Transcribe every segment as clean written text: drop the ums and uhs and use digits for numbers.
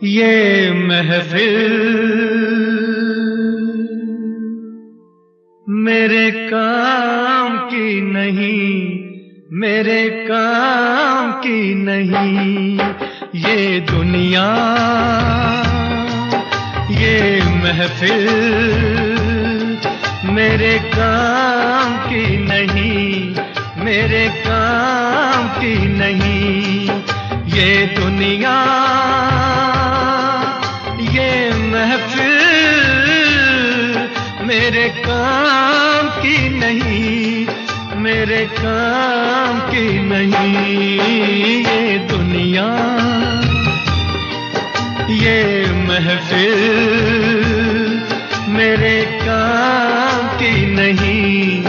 ये महफिल मेरे काम की नहीं, मेरे काम की नहीं। ये दुनिया, ये महफिल मेरे काम की नहीं, मेरे काम की नहीं। ये दुनिया, ये महफिल मेरे काम की नहीं, मेरे काम की नहीं। ये दुनिया, ये महफिल मेरे काम की नहीं,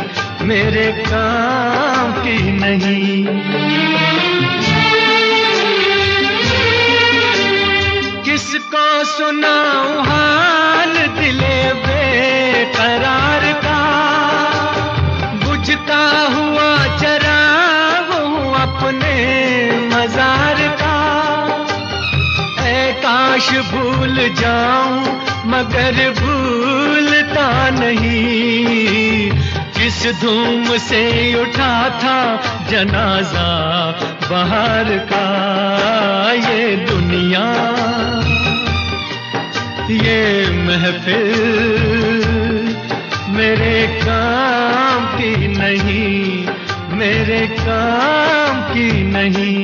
मेरे काम की नहीं। किसको सुनाऊं हाल दिले बेकरार का, बुझता हुआ चराग हूँ अपने मजार का। ऐ काश भूल जाऊं मगर भूलता नहीं, जिस धूम से उठा था जनाजा बहार का। ये दुनिया, ये महफिल मेरे काम की नहीं, मेरे काम की नहीं।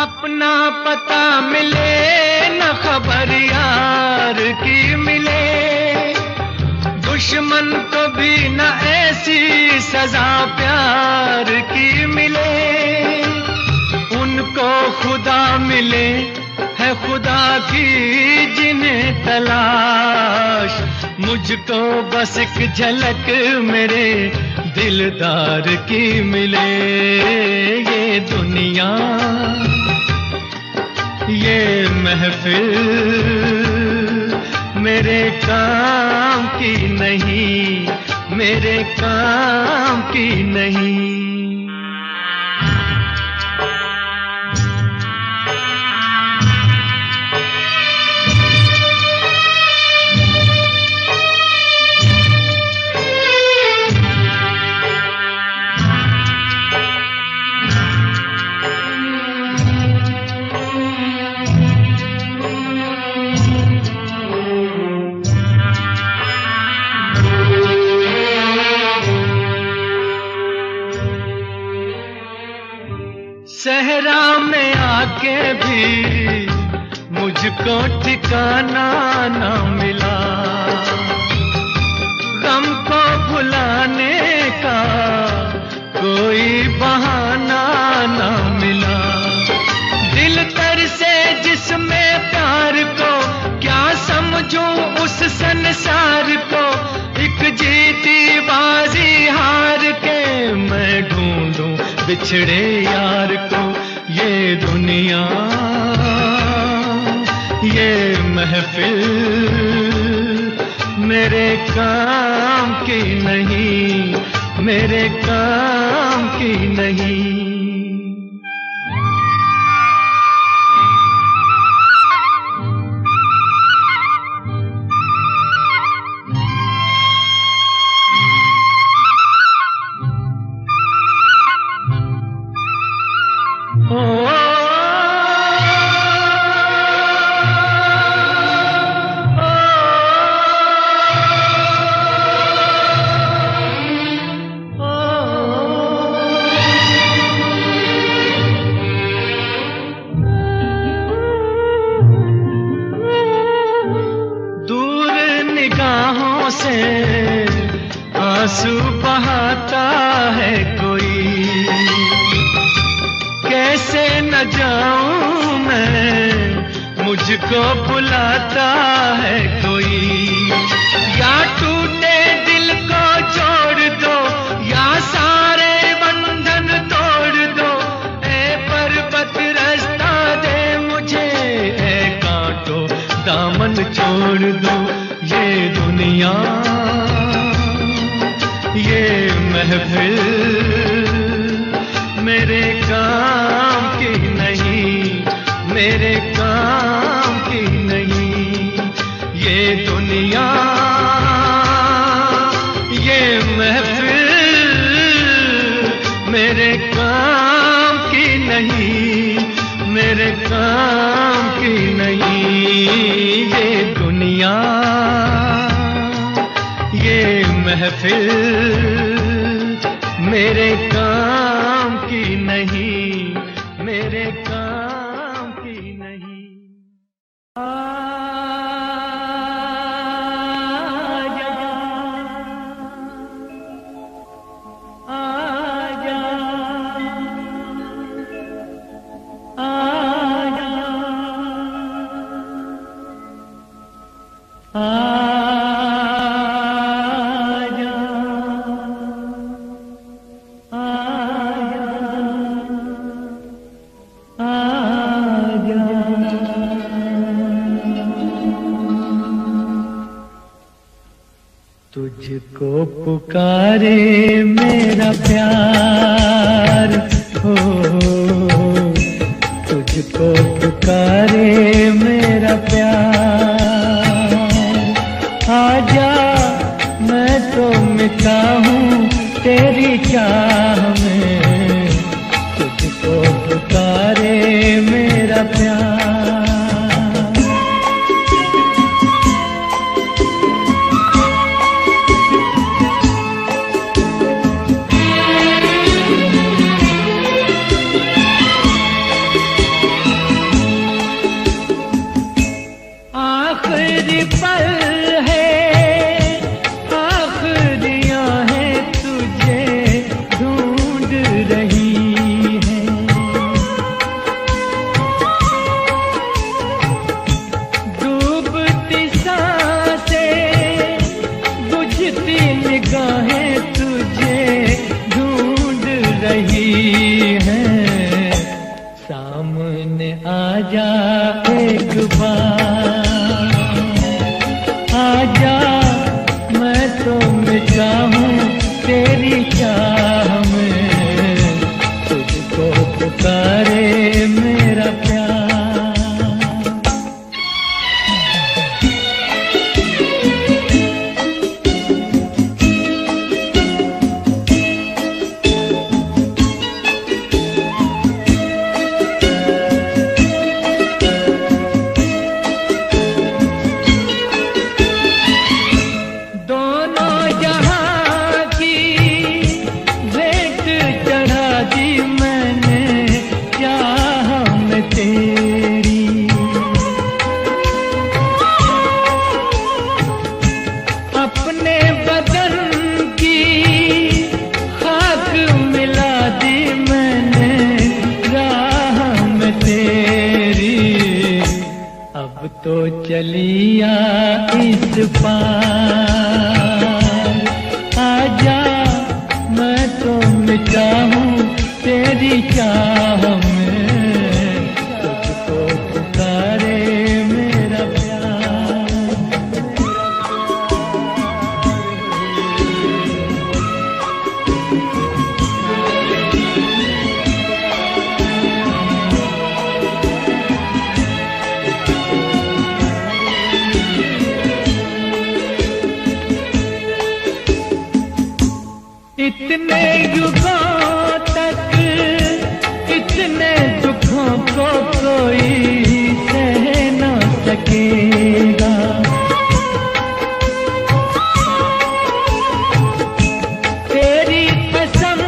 अपना पता मिले न खबर यार की मिले, दुश्मन को भी न ऐसी सजा प्यार की मिले। उनको खुदा मिले है खुदा की जिन्हें तलाश, मुझको बस एक झलक मेरे दिलदार की मिले। ये दुनिया, ये महफिल मेरे काम की नहीं, मेरे काम की नहीं। सहरा में आके भी मुझको ठिकाना न मिला, गम को भुलाने का कोई बहाना न मिला। दिल तर से जिसमें प्यार को क्या समझूं उस संसार को, एक जीती बाजी हार के मैं ढूंढूं बिछड़े यार को। ये दुनिया, ये महफिल मेरे काम की नहीं, मेरे काम की नहीं। से आंसू बहाता है कोई, कैसे न जाऊं मैं, मुझको बुलाता है कोई। या टूटे दिल को जोड़ दो, या सारे बंधन तोड़ दो, ए पर्वत रास्ता दे मुझे, ए कांटो दामन छोड़ दो। ये दुनिया, ये महफिल मेरे काम की नहीं, मेरे काम की नहीं। ये दुनिया, ये महफिल मेरे काम की नहीं, मेरे काम की नहीं। ये दुनिया, ये महफिल मेरे काम की नहीं, मेरे काम की नहीं। आजा, आजा, आजा, तुझको पुकारे मेरा प्यार हो, तुझको पुकारे मेरा प्यार। आजा, मैं तो मिटा हूँ तेरी चाह में, तुझको पुकारे मेरा प्यार। आखिरी पल है, आखिरियां हैं तुझे ढूंढ रही हैं। डूबती सांसें, बुझती निगाहें तुझे ढूंढ रही हैं। सामने आजा एक बार, आजा, मैं तो मिटा हूँ तेरी चाह में, तुझको पुकारे मेरा प्यार। अपने बदन की खाक मिला दी मैंने राह में तेरी। अब तो चलिया इस पार, आजा, मैं तो मिटा हूँ तेरी चाह में, तुझको पुकारे मेरा प्यार। कितने युगों तक इतने दुखों को कोई सह न सकेगा। तेरी कसम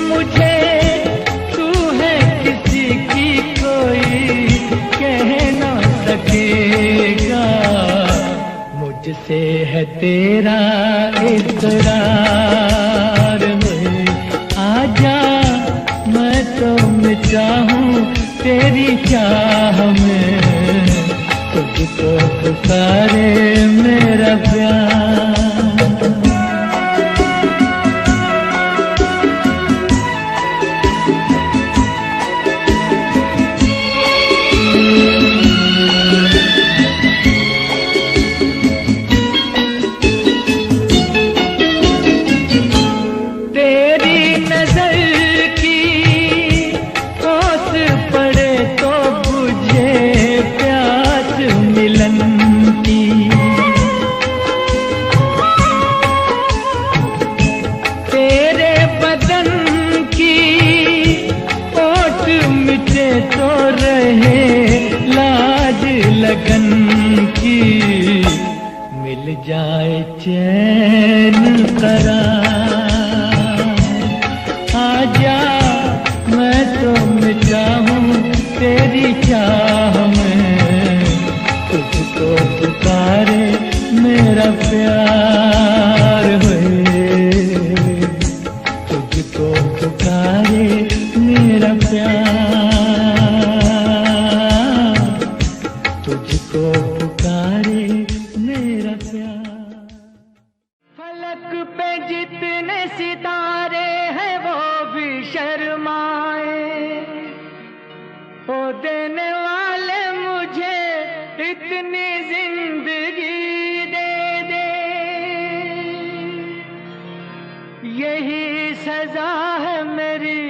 मुझे तू है किसी की कोई कह न सकेगा। मुझसे है तेरा इकरार है, आजा मैं तो मिटा हूँ तेरी चाह में, तुझको पुकारे मेरा प्यार। तो रहे लाज लगन की, मिल जाए चैन करार। आजा मैं तो मिटा हूँ तेरी चाह में, तुझको पुकारे मेरा प्यार है, तुझको पुकारे मेरा प्यार, तुझको पुकारे मेरा प्यार। फलक पे जितने सितारे हैं वो भी शर्माए, ओ देने वाले मुझे इतनी जिंदगी दे दे। यही सजा है मेरी,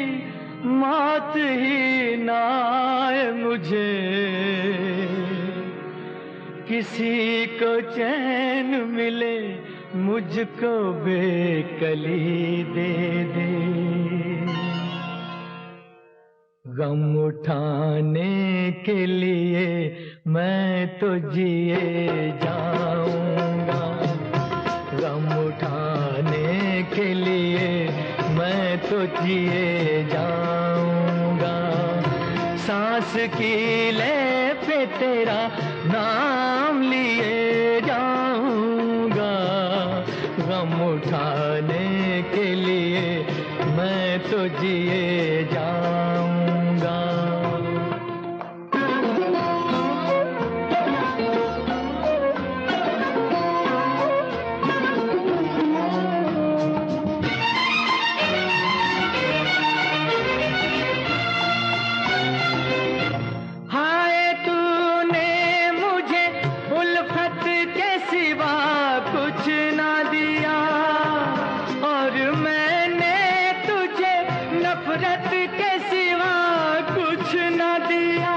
मौत ही ना आए मुझे, किसी को चैन मिले मुझको बेकली दे दे। गम उठाने के लिए मैं तो जिए जाऊंगा, गम उठाने के लिए मैं तो जिए जाऊंगा। सांस की ले पे तेरा नाम लिए जाऊंगा, गम उठाने के लिए मैं तो जिए जाऊंगा। नफरत के सिवा कुछ न दिया,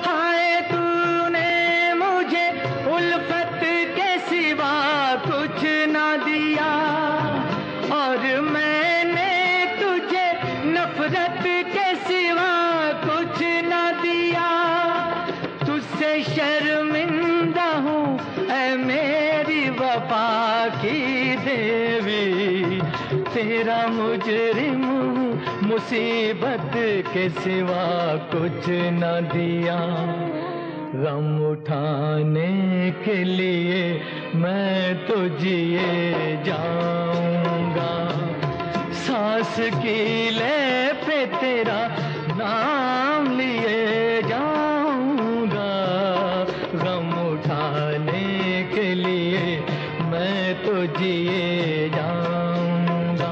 हाय तूने मुझे उल्फत के सिवा कुछ न दिया, और मैंने तुझे नफरत के सिवा कुछ न दिया। तुझसे शर्मिंदा हूँ ऐ मेरी वफा की देवी, तेरा मुजरिम मुसीबत के सिवा कुछ न दिया। गम उठाने के लिए मैं तो जिए जाऊंगा, सांस की ले पे तेरा नाम लिए जाऊंगा, गम उठाने के लिए मैं तो जिए जाऊंगा।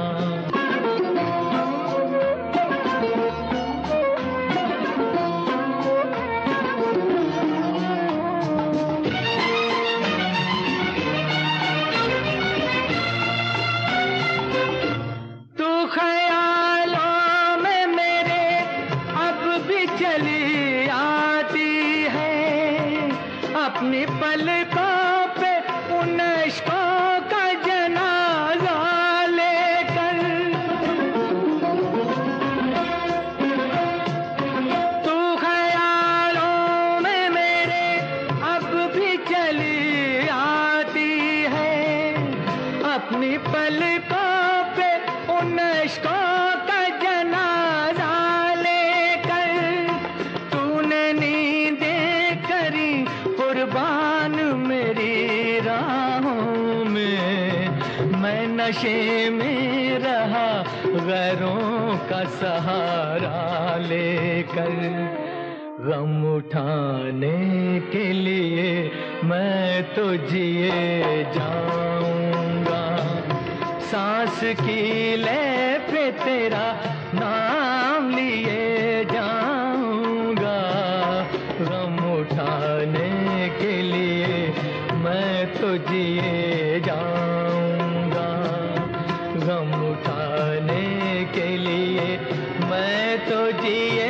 तू ख्यालों में मेरे अब भी चली आती है, अपनी पलकों पे उन्हें पलकों पे उन इश्कों का जनाजा लेकर तूने नींदें करी कुर्बान मेरी राहों में। मैं नशे में रहा गैरों का सहारा लेकर। गम उठाने के लिए मैं तो जिए जाऊंगा, सांस की ले पे तेरा नाम लिए जाऊंगा। गम उठाने के लिए मैं तो जिए जाऊंगा, गम उठाने के लिए मैं तो जिए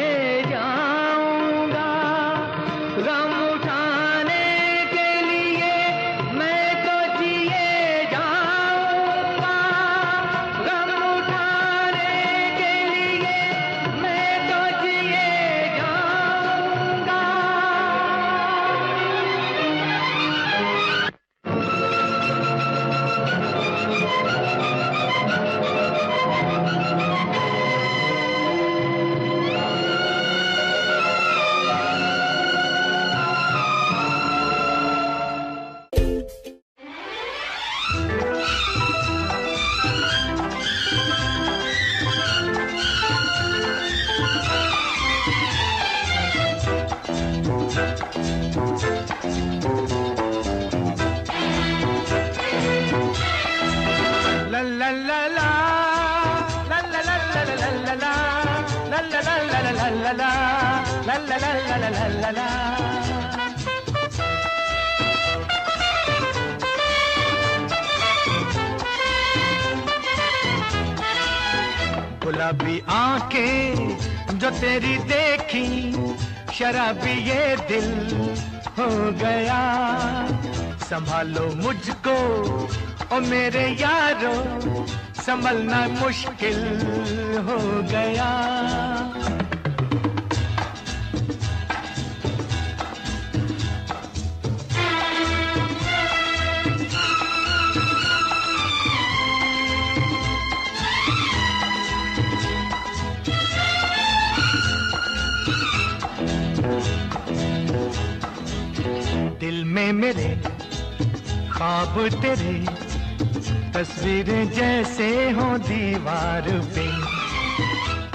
गुलाबी आंखें जो तेरी देखी, शराबी ये दिल हो गया। संभालो मुझको ओ मेरे यारो, संभलना मुश्किल हो गया। दिल में मेरे ख्वाब तेरे, तस्वीरें जैसे हो दीवार पे।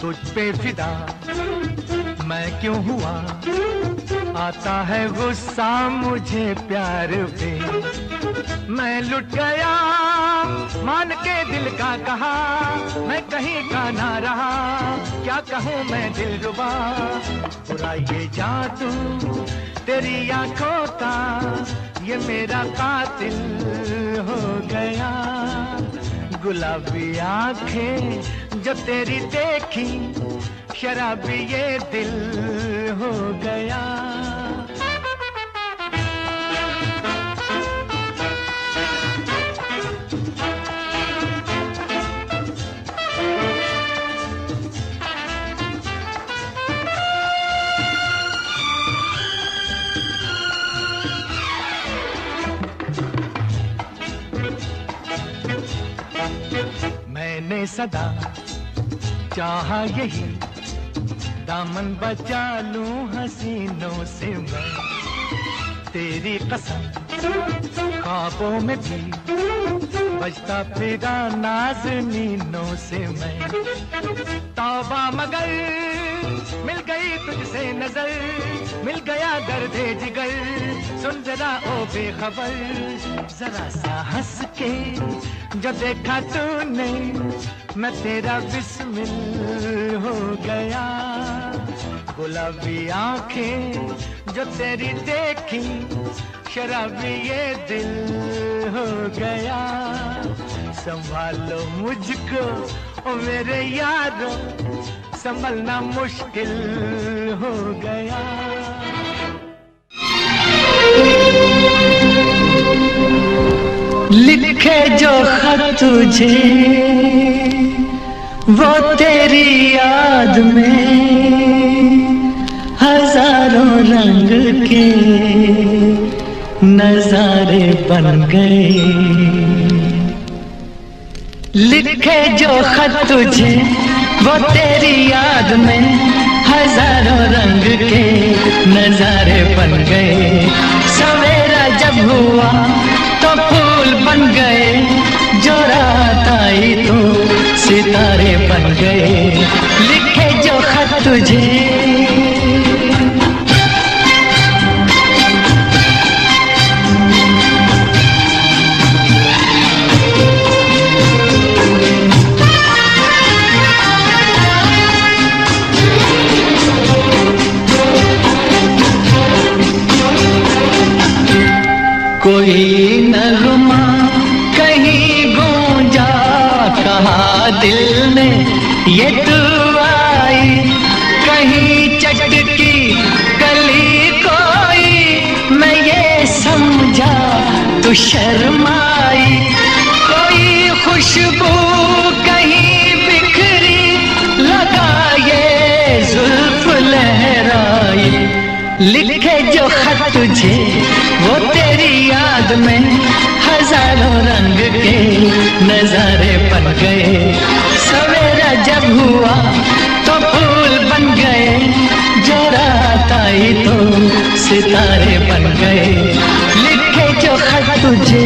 तुझ पे फिदा मैं क्यों हुआ, आता है गुस्सा मुझे प्यार पे। मैं लुट गया मान के दिल का कहा, मैं कहीं का ना रहा, क्या कहूँ मैं दिलरुबा। बुरा ये जादू तेरी आंखों का, ये मेरा कातिल हो गया। गुलाबी आंखें जो तेरी देखी, शराबी ये दिल हो गया। मैंने सदा चाहा यही, दामन बचा लूं हसीनों से मैं। तेरी कसम ख्वाबों में भी बजता फिरा नाज़नीनों से मैं। तौबा मगर मिल गई तुझसे नजर, मिल गया दर्दे जिगर। सुन जरा ओ बेखबर, जरा सा हंस के जो देखा तूने, मैं तेरा बिस्मिल हो गया। गुलाबी आंखें जो तेरी देखी, शराबी ये दिल हो गया। संभालो मुझको ओ मेरे यारो, संभलना मुश्किल हो गया। लिखे जो खत तुझे वो तेरी याद में, हजारों रंग के नजारे बन गए। लिखे जो खत तुझे वो तेरी याद में हजारों रंग के नजारे बन गए। सवेरा जब हुआ तो फूल बन गए, जो रात आई तो सितारे बन गए। लिखे जो खत तुझे कोई नगमा कहीं गूंजा, कहा दिल ने ये तू आई। कहीं चटकी कली कोई, मैं ये समझा तू शर्माई। कोई खुशबू कहीं बिखरी, लगा ये जुल्फ लहराई। लिखे जो खत तुझे वो तेरी याद में हजारों रंग के नजारे बन गए। सवेरा जब हुआ तो फूल बन गए, जो रात आई तो सितारे बन गए। लिखे जो खत तुझे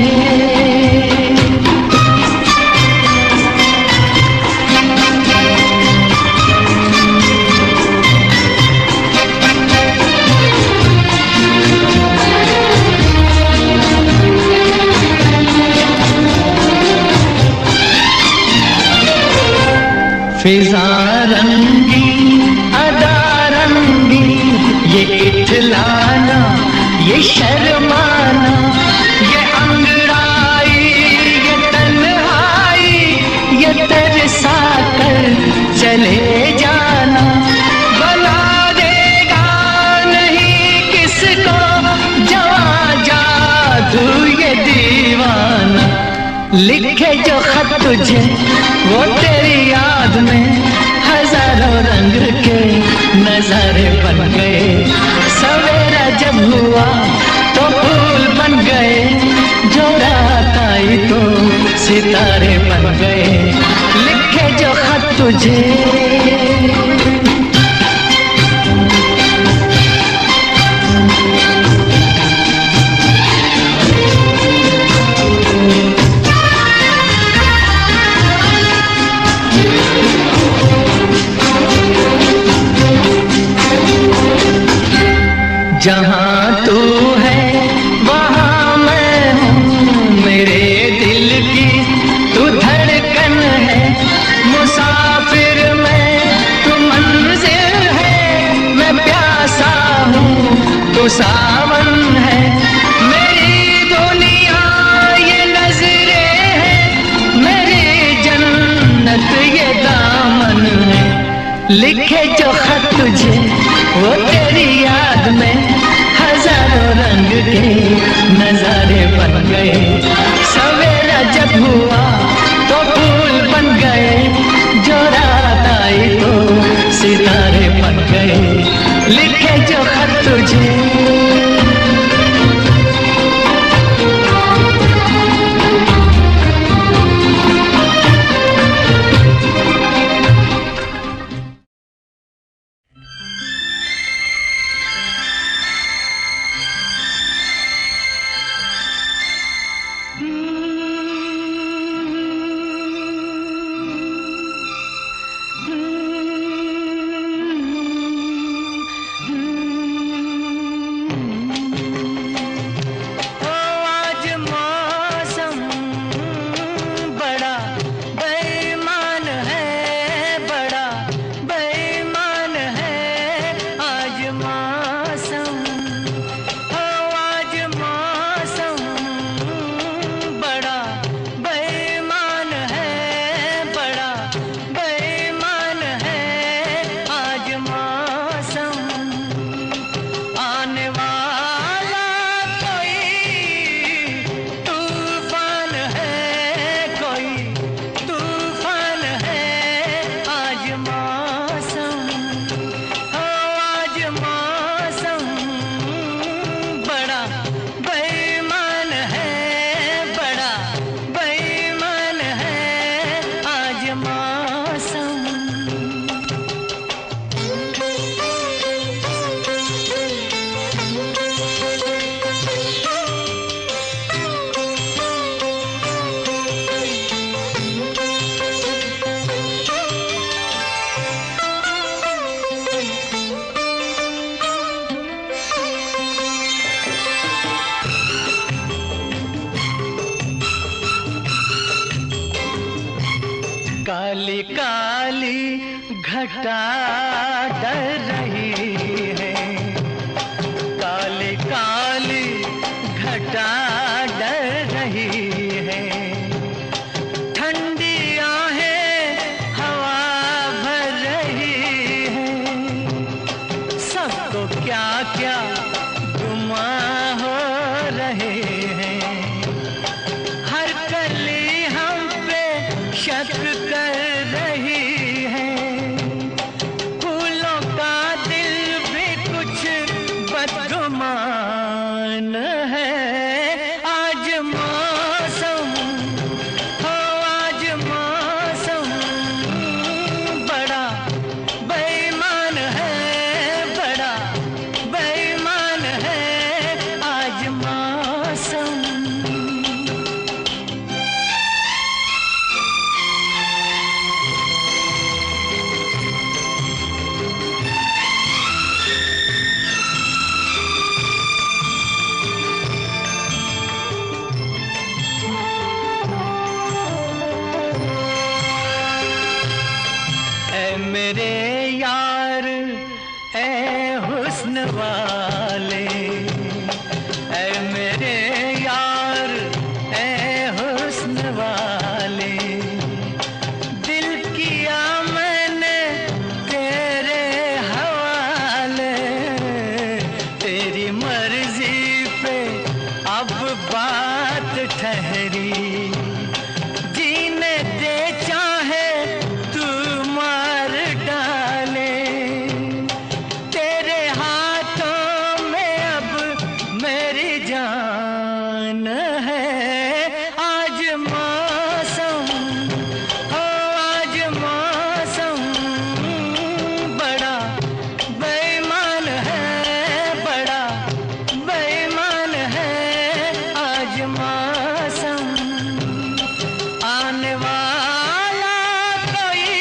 फिजा रंगी अदा रंगी, ये इठलाना ये शर्माना, ये अंगड़ाई ये तन्हाई, ये तरसा कर चले जाना। बना देगा नहीं किसको जवां जादू ये दीवाना। लिखे जो खत तुझे वो तेरी याद में हजारों रंग के नजारे बन गए। सवेरा जब हुआ तो फूल बन गए, जो रात आई तो सितारे बन गए। लिखे जो खत तुझे जहाँ तू है वहाँ मैं हूँ, मेरे दिल की तू धड़कन है। मुसाफिर मैं तू मंजिल है, मैं प्यासा हूँ तू सावन है। मेरी दुनिया ये नजरें हैं, मेरी जन्नत ये दामन है। लिखे जो खत तुझे वो तेरी याद में हजारों रंग के नजारे बन गए। सवेरा जब हुआ तो फूल बन गए, जो रात आई तो सितारे बन गए। लिखे जो खत तुझे काली काली घटा डर रही है, काली काली घटा डर रही है। ठंडी आहें हवा भर रही है, सबको क्या क्या गुमा हो रहे हैं। हर कली हम पे शक कर रही है, फूलों का दिल भी कुछ बदगुमान है। आज मौसम हो, आज मौसम बड़ा बेईमान है, बड़ा बेईमान है आज मौसम। मेरे यार ऐ हुस्न वाले, ऐ मेरे यार ऐ हुस्न वाले, दिल किया मैंने तेरे हवाले। तेरी मर्जी पे अब बात ठहरी, जीने दे चाहे तू मार डाले। तेरे हाथों में अब मेरी जान है। आज मौसम हो, आज मौसम बड़ा बेईमान है, बड़ा बेईमान है आज मौसम। आने वाला कोई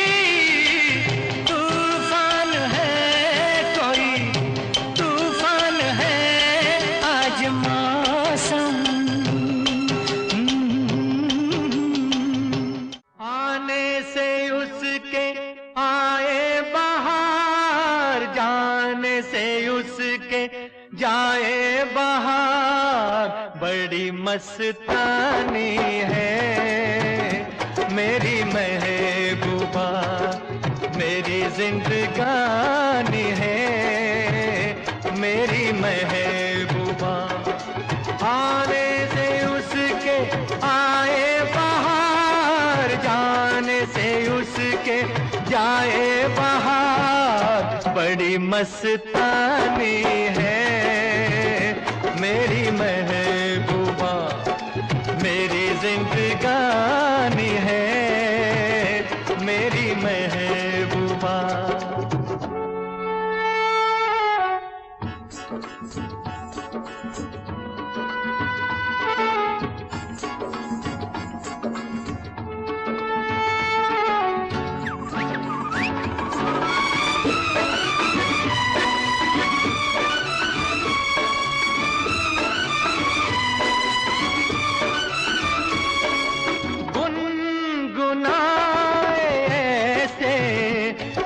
तूफान है, कोई तूफान है आज मौसम। आने से उसके आए बहार, जाने से उसके जाए बहार। बड़ी मस्तानी है मेरी महबूबा, मेरी जिंदगानी है मेरी महबूबा। आने से उसके आए बहार, जाने से उसके जाए बहार। बड़ी मस्तानी है मेरी महबूबा, मेरी जिंदगानी है मेरी महबूबा।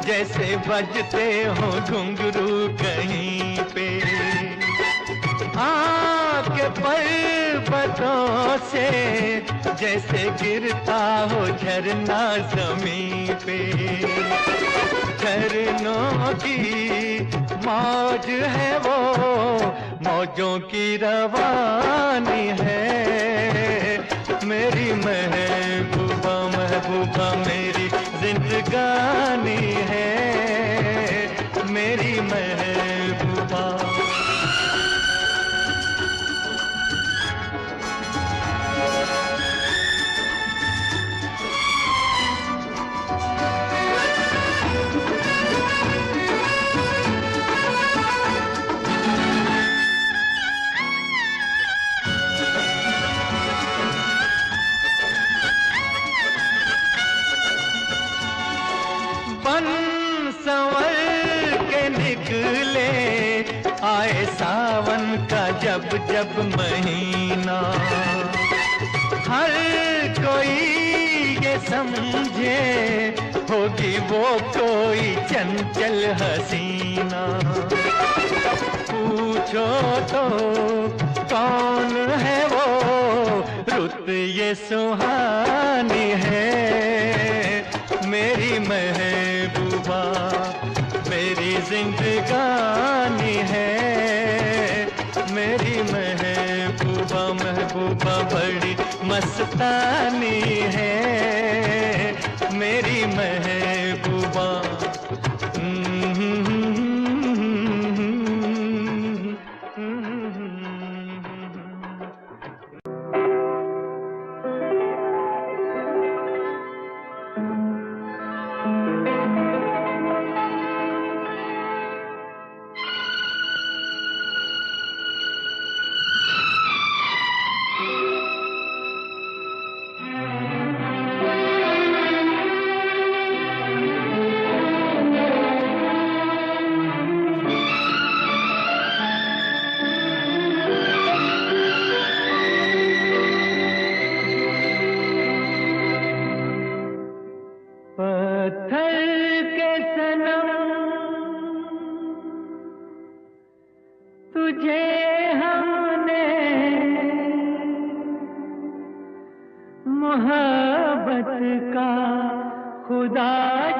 जैसे बजते हो घुंघरू कहीं पे, आके पर्वतों से जैसे गिरता हो झरना जमीन पे। झरनों की मौज है वो, मौजों की रवानी है मेरी महबूबा, महबूबा मेरी जिंदगानी है मेरी महबूबा। बन संवर के निकले आए सावन का जब जब महीना, हर कोई ये समझे होगी वो कोई चंचल हसीना। पूछो तो कौन है वो रुत ये सुहानी है, मेरी महबूबा मेरी जिंदगानी है, मेरी महबूबा महबूबा बड़ी मस्तानी है, मेरी महबूबा। पत्थर के सनम तुझे हमने मोहब्बत का खुदा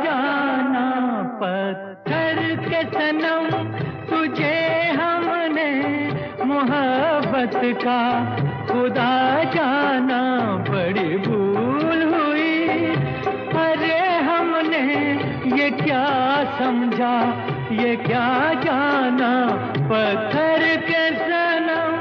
जाना। पत्थर के सनम तुझे हमने मोहब्बत का खुदा जाना। बड़ी भूल हुई अरे हमने ये क्या समझा ये क्या जाना। पत्थर के सनम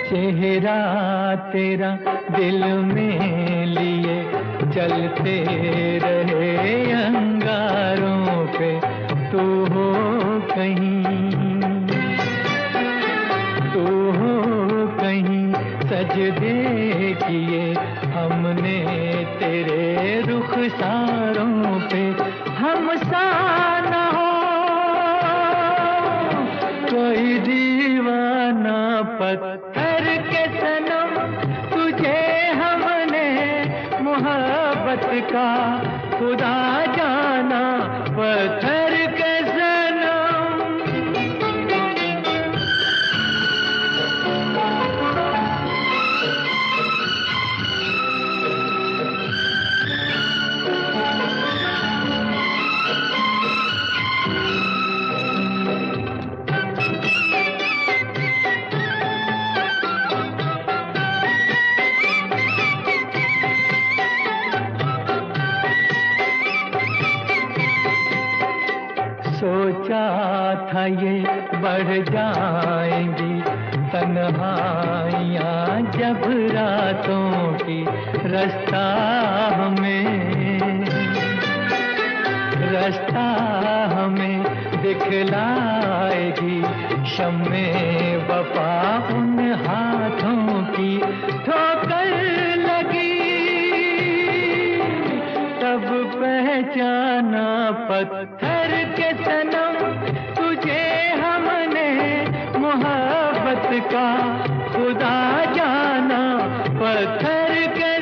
चेहरा तेरा दिल में लिए चलते रहे अंगारों पे। तू हो कहीं तू हो कहीं सजदे किए हमने तेरे रुखसारों पे। हम सा न हो कोई दीवाना। पत्थर के सनम तुझे हमने मोहब्बत का खुदा जाना। पत्थर के सोचा था ये बढ़ जाएंगी तन्हाइयाँ जब रातों की। रास्ता हमें दिखलाएगी शम्मे वफा उन हाथों की। ठोकर लगी तब पहचाना। पत्थर के सनम तुझे हमने मोहब्बत का खुदा जाना। पत्थर के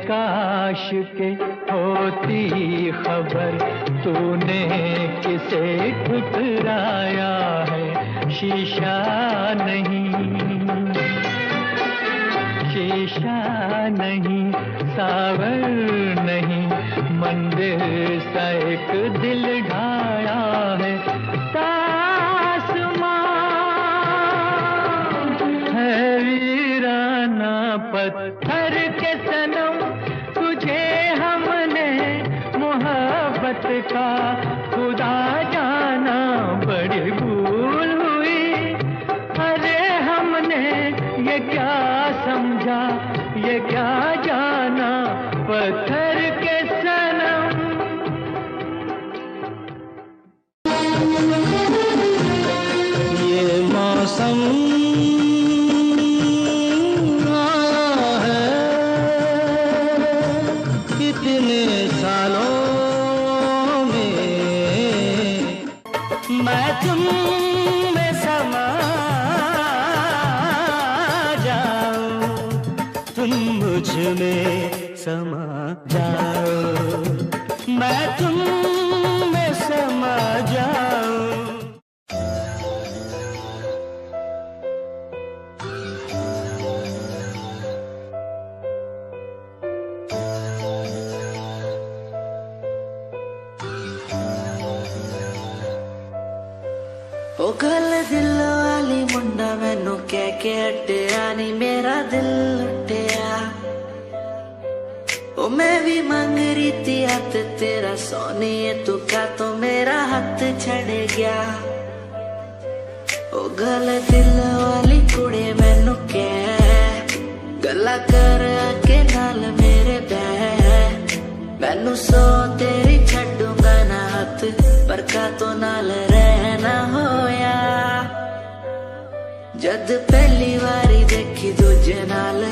काश के होती खबर तूने किसे ठुकराया है। शीशा नहीं सावर नहीं मंदिर सा एक दिल ढाया है। तासमां है वीराना। पत्थर के सनम का खुदा जाना बड़ी भूल हुई। अरे हमने ये क्या समझा, ये क्या जाना पत्थर के सनम। ये मौसम आया है कितने सालों में, मैं तुम में समा जाऊं, तुम मुझ में समा जाओ, मैं तुम में समा जाऊं। ओ गल दिल वाली मुंडा मैनू कह के हटिया नी मेरा दिल लुटिया। ओ मैं भी मंग रही थी हाथ तेरा सोनिए, तू क्या तो मेरा हाथ छड़ गया। ओ गल दिल वाली कुड़े मैनू कह गल्ला कर के नाल मेरे बह, मैनू सो तेरी छड्डूंगा ना हाथ, पर का तो नाल रहना होया। जद पहली बारी देखी दूजे नाल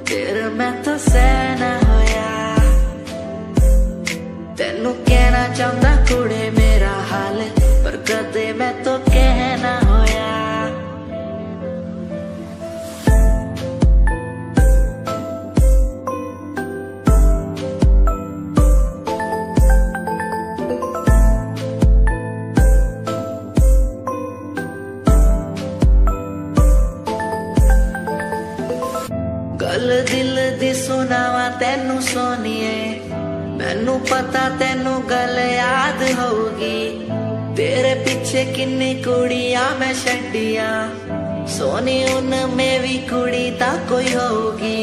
फिर मैं तो सहना होया। तेनू कहना चाहता कुड़े मेरा हाल, पर कदे मैं तो कहना होया। गल दिल दी सुनावा तेनू सोनिए, मैनू पता तेनू गल याद होगी। तेरे पीछे किन्नी कुड़ियां मैं छड्डियां, सोनी उनमें भी कुड़ी ता कोई होगी।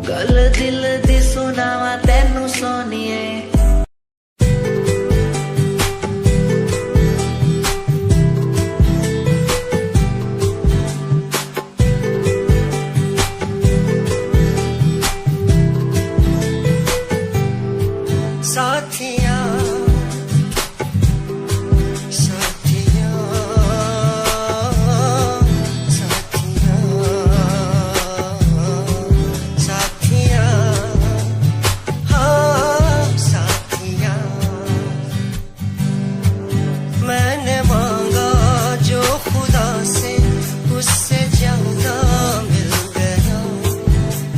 गल दिल दी सुनावा तेनू सोनिए। साथिया साथिया साथिया साथिया हाँ साथिया, मैंने मांगा जो खुदा से उससे ज्यादा मिल गया।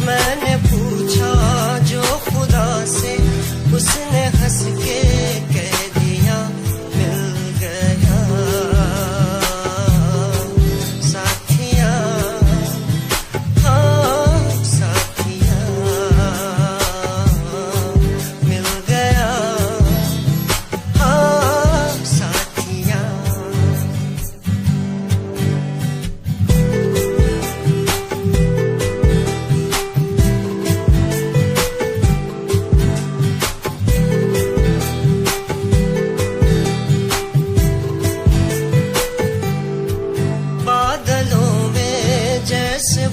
मैंने पूछा जो खुदा से उसने हंस के कह दिया मिल गया। साथिया हाँ साथिया मिल गया। हाँ साथिया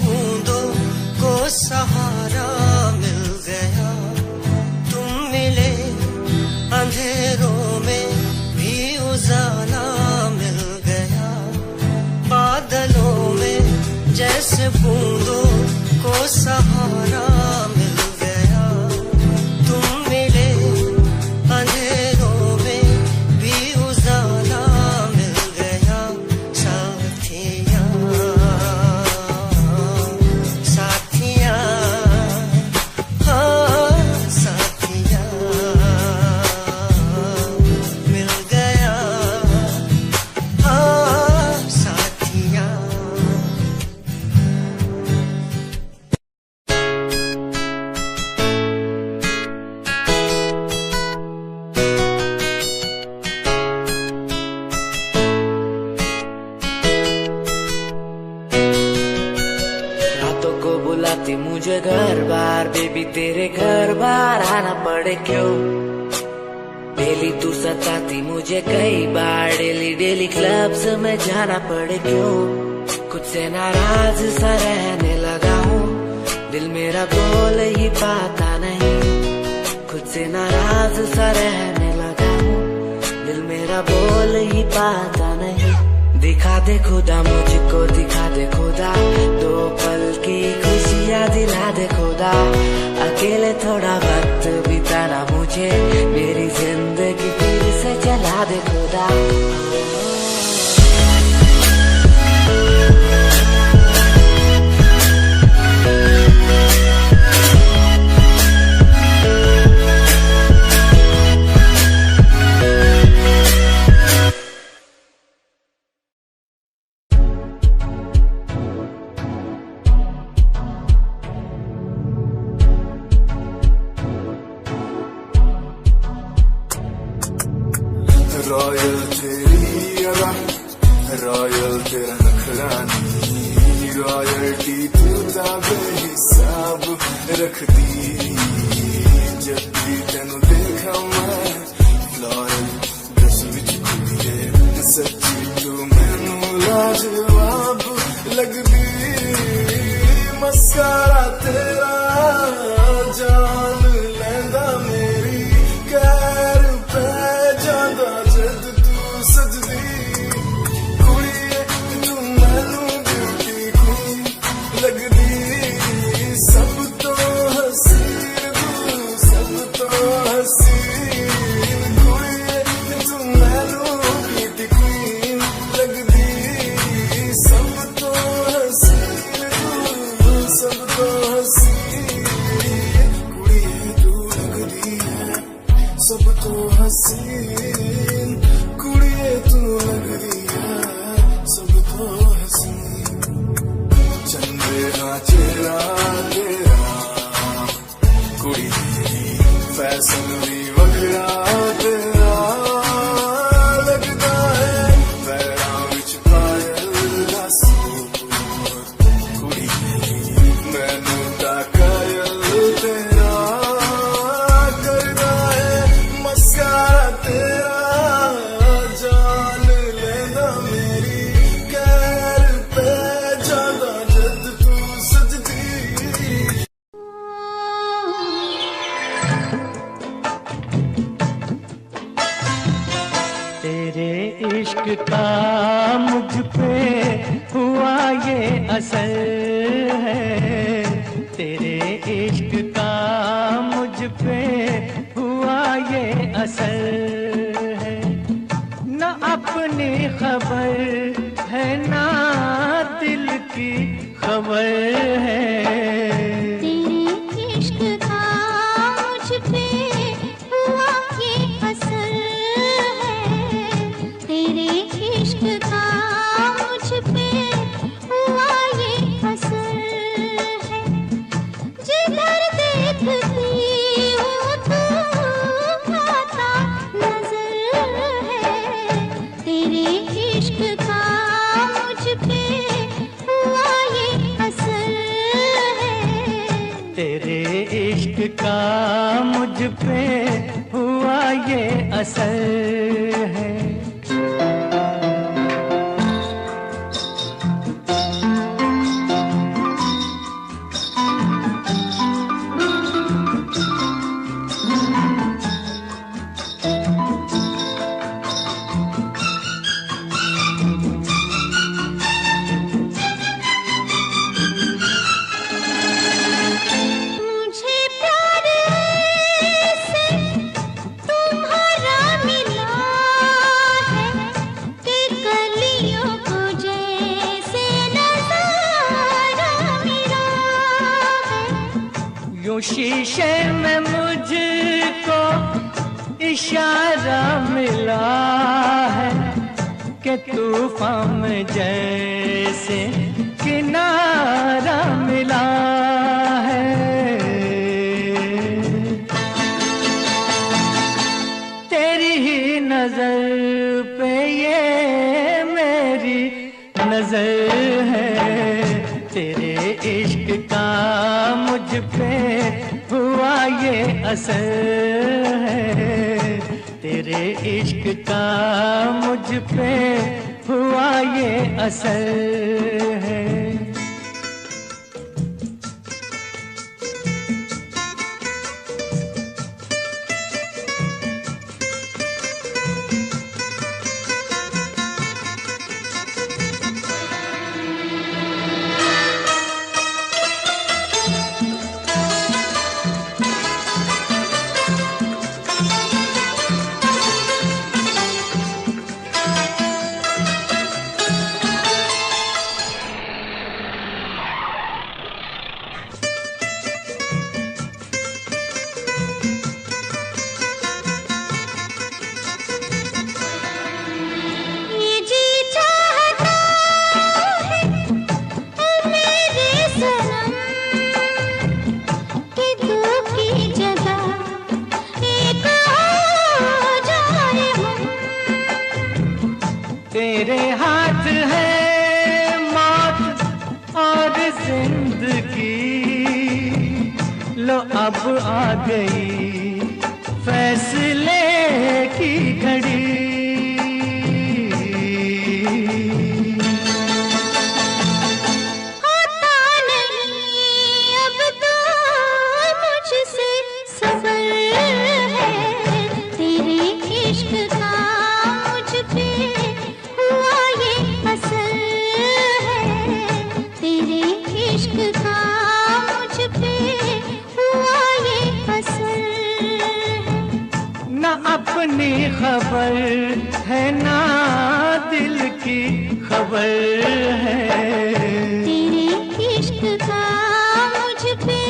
बूंदों को सहारा मिल गया। तुम मिले अंधेरों में भी उजाला मिल गया। बादलों में जैसे बूंदों को सहारा मिल गया। तुम मिले अंधेरों में भी उजाला मिल गया। साथिया साथिया हाँ साथिया मिल गया। हाँ साथिया रातों को बुलाती मुझे घर बार, बेबी तेरे घर बार आना पड़े क्यों। डेली तू सताती मुझे कई बार, डेली डेली क्लब्स में जाना पड़े क्यों, खुद से नाराज सा रहने लगा हूँ, दिल मेरा बोल ही पाता नहीं, खुद से नाराज सा रहने लगा हूँ, दिल मेरा बोल ही पाता नहीं। दिखा दे खुदा मुझको, दिखा दे खुदा, दो पल की खुशियाँ दिला दे खुदा, अकेले थोड़ा वक्त बिताना मुझे, मेरी जिंदगी फिर से चला दे खुदा। रॉयल तेरी अदा, रॉयल तेरा नखरानी, रॉयल्टी तूदा बेहिसाब रखदी, जब भी तेनू देखा मैं फ्लोरल ड्रेस विच कुड़िए, सच्ची तू मैनू लाजवाब लगदी, मस्कारा तेरा जान लैंदा मेरी, कैर पै जांदा जद तू सजदी, कुड़िए तू मैनू ब्यूटी क्वीन लगदी, सब तो हसीन तू, सब तो हसीन, कुड़िए तू मैनू ब्यूटी क्वीन लगदी, सब तो हसीन तू, सब तो हसीन, कुड़िए तू लगदी है सब तो हसीन, कुड़िए तू लगदी है सब तो हसीन, चंदेरा चेहरा तेरा कुड़िए, फैशन भी वखरा तेरा लगदा है, पैरां विच पायल दा सूर, कुड़िए मैनू ता कायल तेरा करदा है, मस्कारा तेरा जान लेंदा मेरी, कैर पै जांदा जद तू सजदी। तेरे इश्क का मुझ पे हुआ ये असर है, तेरे इश्क का मुझ पे हुआ ये असर है, न अपनी खबर है ना दिल की खबर है, तेरे इश्क का मुझ पे हुआ ये असर है, तेरे इश्क का मुझ पे हुआ ये असर है, जिधर देखती हूँ तू आता नजर है, तेरे इश्क का मुझ पे हुआ ये असर है, तेरे इश्क का मुझ पे हुआ ये असर है। मुझे प्यार से तुम्हारा मिला है, कि कलियों को जैसे नजारा मिला है, यूं शीशे में मुझको इशारा मिला है, कि तूफान में जैसे किनारा मिला है, तेरी ही नजर पे ये मेरी नजर है, तेरे इश्क का मुझ पे हुआ ये असर है, तेरे तेरे इश्क का मुझ पे हुआ ये असर है। ये जी चाहता है मेरे सनम कि दो की जगह एक हो जाए हम। तेरे हाथ है मौत और जिंदगी, लो अब आ गई फैसले की घड़ी। होता नहीं अब तो मुझसे सबर है, तेरे इश्क का मुझ पे हुआ ये असर है, तेरे इश्क का मुझ पे हुआ ये असर है। न अपनी खबर है ना दिल की खबर है, तेरे इश्क का मुझ पे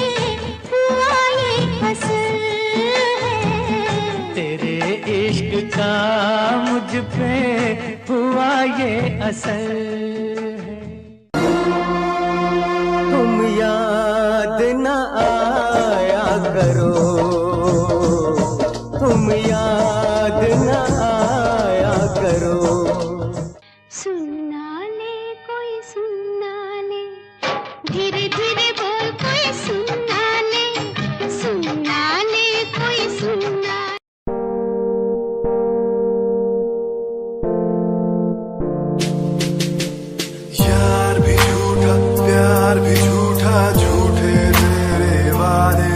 हुआ ये असर है, तेरे इश्क का मुझ पे हुआ ये असर है। तुम याद न आया करो, तुम याद न आया करो। सुनना ले कोई सुनना ले, धीरे धीरे बोल कोई सुनना ले, सुनना ले कोई सुनना। यार भी झूठा प्यार भी झूठा, झूठे तेरे वादे,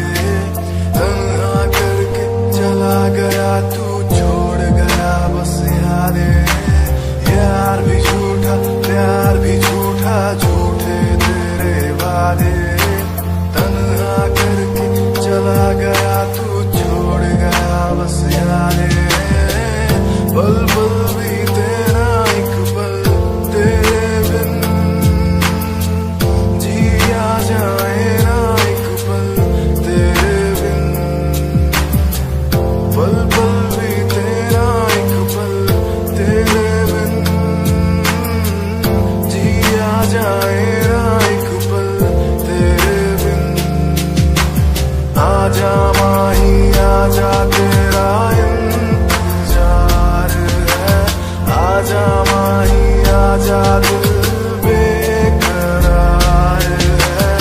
तन्हा करके चला गया तू, छोड़ गया बस यादें। यार भी झूठा प्यार भी झूठा, झूठे तेरे वादे, तन्हा करके चला गया तू, छोड़ गया बस यादें। पल पल भी तेरा एक पल तेरे बिन जिया जाए ना, एक पल तेरे बिन। पल पल भी तेरा एक पल तेरे बिन जिया जाए ना, एक पल तेरे बिन। आजा माही आजा तेरा इंतजार है, आजा माही आजा दिल बेकरार है,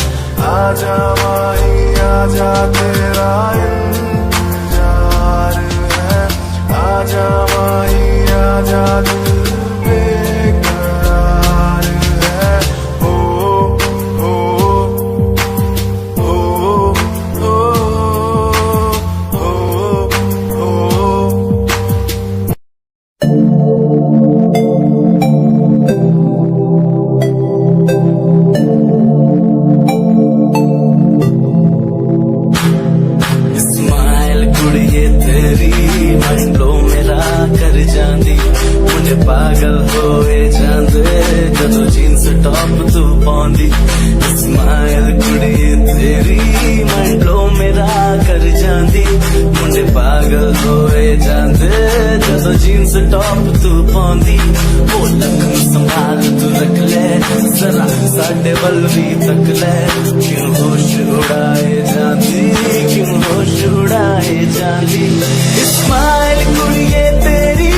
आजा माही आजा तेरा इंतजार है, आजा माही आजा दिल बेकरार है। ओ ओ ओ ओ ओ ओ। स्माइल कुड़िए तेरी माइंड ब्लो मेरा कर जांदी, मुझे पागल होए जांदे जदों जीन्स टॉप तू पाउंदी। स्माइल कुड़िए तेरी माइंड ब्लो मेरा कर जांदी, मुझे पागल होए जांदे जदों जीन्स टॉप तू पाउंदी। वो लखन संभाल तू रख ले जरा साडे वल भी तक ले, क्यों होश उड़ाए जांदी, क्यों होश उड़ाए जांदी। स्माइल कुड़िए तेरी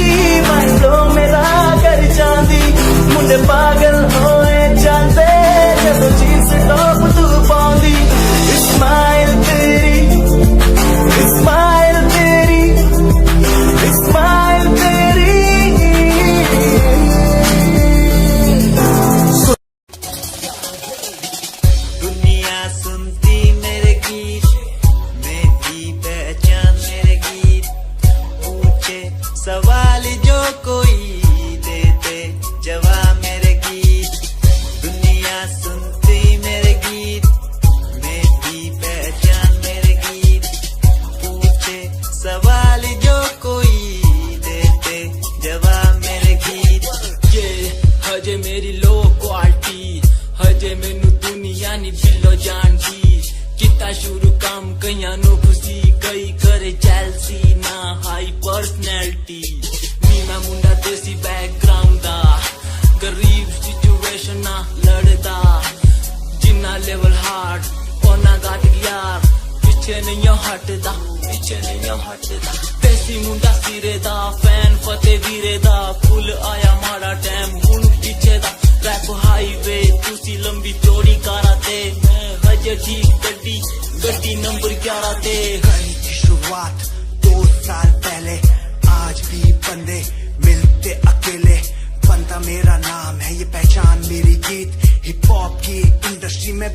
माइंड ब्लो मेरा कर जांदी, मुंडे पागल होए जांदे जदों जीन्स टॉप तू पाउंदी। स्माइल तेरी, स्माइल तेरी, स्माइल नी बिल्लो जान दी किता शुरू काम कईयां नु खुशी कई करे चैल्सी ना हाई पर्सनैलिटी नी मैं मुंडा देसी बैकग्राउंड दा गरीब सिचुएशन ना लड़दा जिन्ना लेवल हार्ड ओना गाट यार पीछे नहीं हटदा देसी मुंडा सिरे दा फैन फते वीरे दा फुल आया माड़ा टाइम हुन पीछे दा रैप हाईवे तुसी लंबी चौड़ी कारा ते मैं हजे ठीक गड्डी नंबर 11 ते कहीं की शुरुआत 2 साल पहले आज भी बंदे मिलते अकेले बनता मेरा नाम है ये पहचान मेरी गीत हिप हॉप की इंडस्ट्री में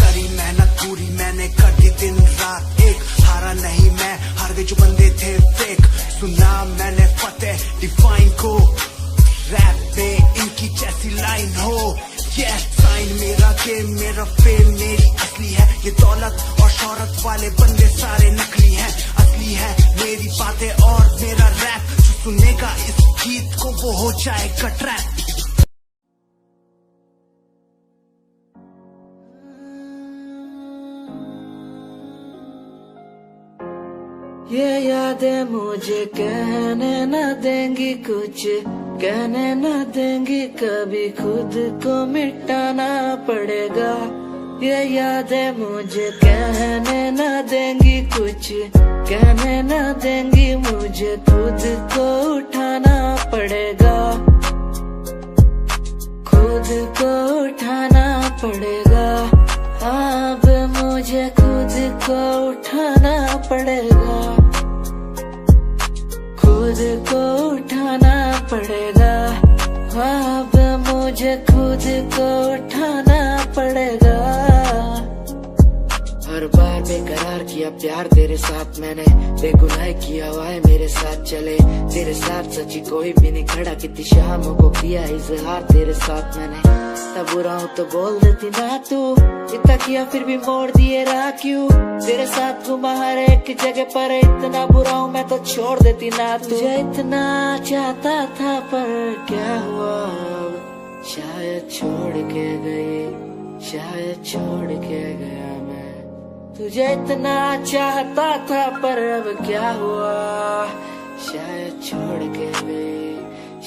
करी मेहनत पूरी मैंने कर दी दिन रात एक हारा नहीं मैं हार गए जो बंदे थे फेक सुना मैंने फतेह डिफाइन को रैप पे इनकी जैसी लाइन हो ये साइन मेरा गेम मेरा फेम मेरी असली है ये दौलत और शोहरत वाले बंदे सारे नकली हैं असली है मेरी बातें और मेरा रैप जो सुनेगा इस गीत को वो हो जाएगा ट्रैप ये यादें मुझे कहने न देंगी कुछ कहने न देंगी कभी खुद को मिटाना पड़ेगा ये यादें मुझे कहने न देंगी कुछ कहने न देंगी मुझे खुद को उठाना पड़ेगा खुद को उठाना पड़ेगा अब मुझे खुद को उठाना पड़ेगा खुद को उठाना पड़ेगा अब मुझे खुद को उठाना पड़ेगा हर बार बेकरार किया प्यार तेरे साथ मैंने बेगुनाह किया हुआ है मेरे साथ चले तेरे साथ सच्ची कोई भी नहीं खड़ा कितनी शामों को किया इजहार तेरे साथ मैंने तब बुरा हूँ तो बोल देती ना तू इतना किया फिर भी मोड़ दिए राह क्यों तेरे साथ घुमा हर एक जगह पर इतना बुरा हूँ मैं तो छोड़ देती ना तुझे इतना चाहता था पर क्या हुआ अब शायद छोड़ के गई शायद छोड़ के गया मैं तुझे इतना चाहता था पर अब क्या हुआ शायद छोड़ के गई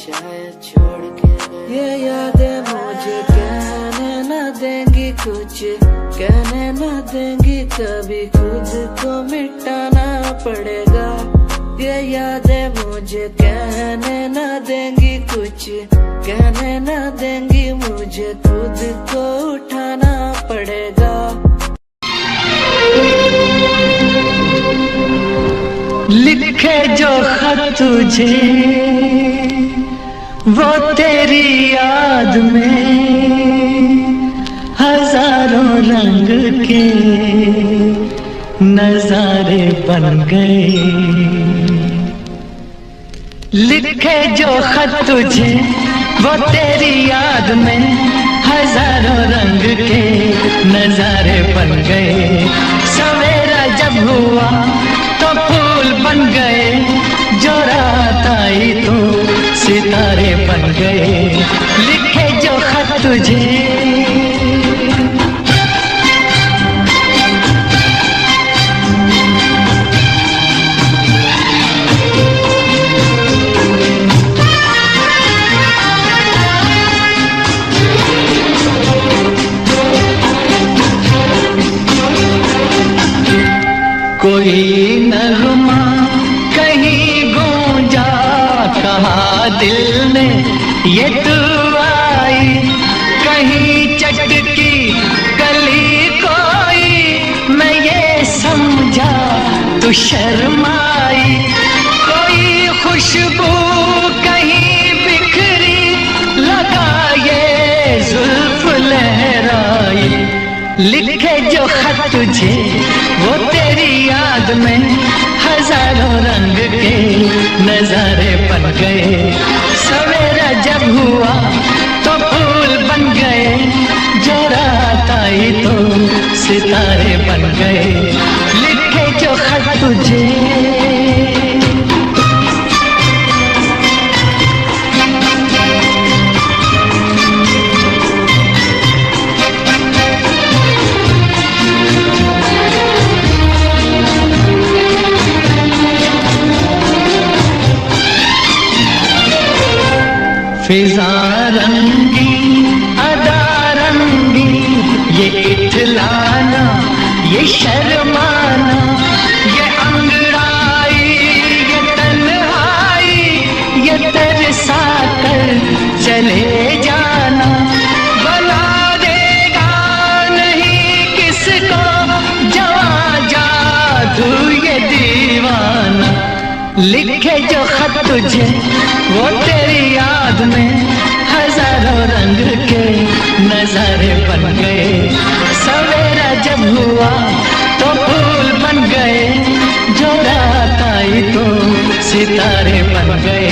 शायद छोड़ के गई ये यादें मुझे कहने न देंगी कुछ कहने न देंगी कभी खुद को मिटाना पड़ेगा ये यादें मुझे कहने न देंगी कुछ कहने न देंगी मुझे खुद को उठाना पड़ेगा लिखे जो खत तुझे वो तेरी याद में हजारों रंग के नजारे बन गए लिखे जो खत तुझे वो तेरी याद में हजारों रंग के नजारे बन गए सवेरा जब हुआ तो फूल बन गए जो रात आई तो सितारे बन गए लिखे जो खत तुझे कोई नगमा कहीं गूंजा कहा दिल में ये तू आई कहीं चटकी कली कोई मैं ये समझा तू शर्माई कोई खुशबू कहीं बिखरी लगा ये जुल्फ लहराई लिखे जो खत तुझे वो तेरी याद में हजारों रंग के नजारे बन गए सवेरा जब हुआ तो फूल बन गए जो रात आई तो सितारे बन गए लिखे जो खत तुझे फिजा रंगी अदा रंगी, ये इठलाना ये शर्माना, ये अंगड़ाई ये तन्हाई, ये तरसा कर चले जाना, बना देगा नहीं किसको जवां जादू ये दीवाना। लिखे जो खत तुझे वो तेरी याद में हजारों रंग के नजारे बन गए। सवेरा जब हुआ तो फूल बन गए, जो रात आई तो सितारे बन गए।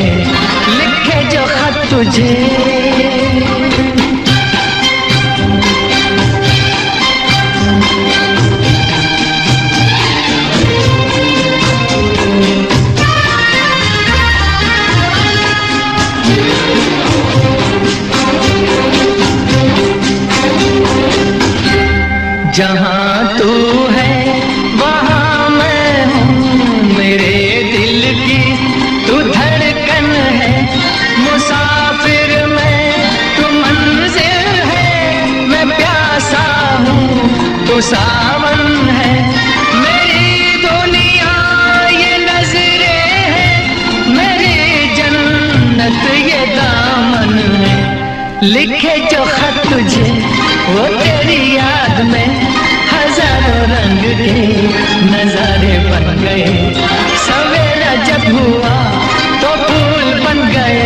लिखे जो खत तुझे जहाँ तू है वहाँ मैं हूँ, मेरे दिल की तू धड़कन है। मुसाफिर मैं तू मंजिल है, मैं प्यासा हूँ तू सावन है। मेरी दुनिया ये नजरें हैं, मेरी जन्नत ये दामन है। लिखे जो खत तुझे वो तेरी याद में हजारों रंग के नजारे बन गए। सवेरा जब हुआ तो फूल बन गए,